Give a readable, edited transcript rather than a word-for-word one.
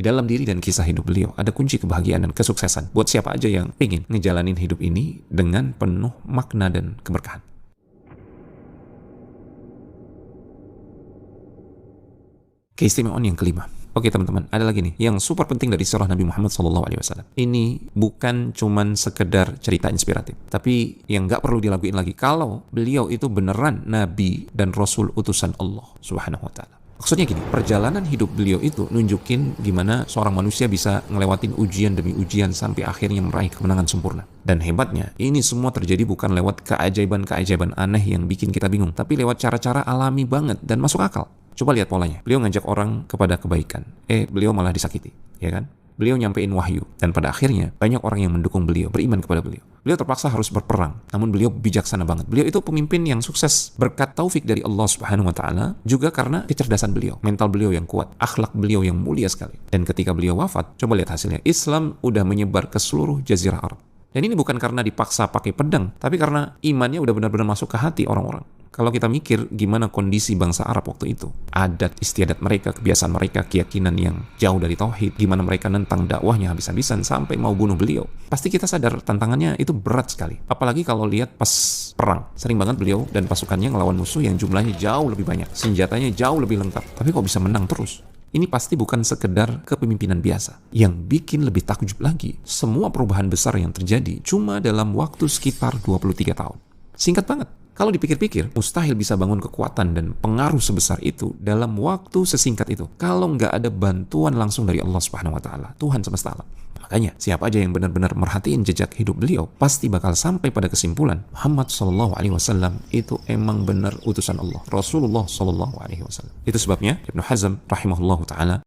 dalam diri dan kisah hidup beliau ada kunci kebahagiaan dan kesuksesan buat siapa aja yang ingin ngejalanin hidup ini dengan penuh makna dan keberkahan. Keistimewaan yang kelima. Oke teman-teman, ada lagi nih yang super penting dari sirah Nabi Muhammad SAW. Ini bukan cuman sekedar cerita inspiratif, tapi yang nggak perlu dilakuin lagi kalau beliau itu beneran Nabi dan Rasul utusan Allah Subhanahu Wa Taala. Maksudnya gini, perjalanan hidup beliau itu nunjukin gimana seorang manusia bisa ngelewatin ujian demi ujian sampai akhirnya meraih kemenangan sempurna. Dan hebatnya, ini semua terjadi bukan lewat keajaiban-keajaiban aneh yang bikin kita bingung, tapi lewat cara-cara alami banget dan masuk akal. Coba lihat polanya. Beliau ngajak orang kepada kebaikan. Beliau malah disakiti, ya kan? Beliau nyampein wahyu. Dan pada akhirnya, banyak orang yang mendukung beliau, beriman kepada beliau. Beliau terpaksa harus berperang. Namun beliau bijaksana banget. Beliau itu pemimpin yang sukses berkat taufik dari Allah Subhanahu Wa Taala, juga karena kecerdasan beliau, mental beliau yang kuat, akhlak beliau yang mulia sekali. Dan ketika beliau wafat, coba lihat hasilnya. Islam udah menyebar ke seluruh jazirah Arab. Dan ini bukan karena dipaksa pakai pedang, tapi karena imannya udah benar-benar masuk ke hati orang-orang. Kalau kita mikir gimana kondisi bangsa Arab waktu itu, adat istiadat mereka, kebiasaan mereka, keyakinan yang jauh dari tauhid, gimana mereka nentang dakwahnya habis-habisan sampai mau bunuh beliau, pasti kita sadar tantangannya itu berat sekali. Apalagi kalau lihat pas perang, sering banget beliau dan pasukannya ngelawan musuh yang jumlahnya jauh lebih banyak, senjatanya jauh lebih lengkap, tapi kok bisa menang terus? Ini pasti bukan sekedar kepemimpinan biasa. Yang bikin lebih takjub lagi, semua perubahan besar yang terjadi cuma dalam waktu sekitar 23 tahun. Singkat banget. Kalau dipikir-pikir, mustahil bisa bangun kekuatan dan pengaruh sebesar itu dalam waktu sesingkat itu kalau nggak ada bantuan langsung dari Allah Subhanahu Wa Taala, Tuhan semesta alam. Makanya, siapa aja yang benar-benar merhatiin jejak hidup beliau, pasti bakal sampai pada kesimpulan Muhammad SAW itu emang benar utusan Allah, Rasulullah SAW. Itu sebabnya Ibnu Hazm rahimahullah ta'ala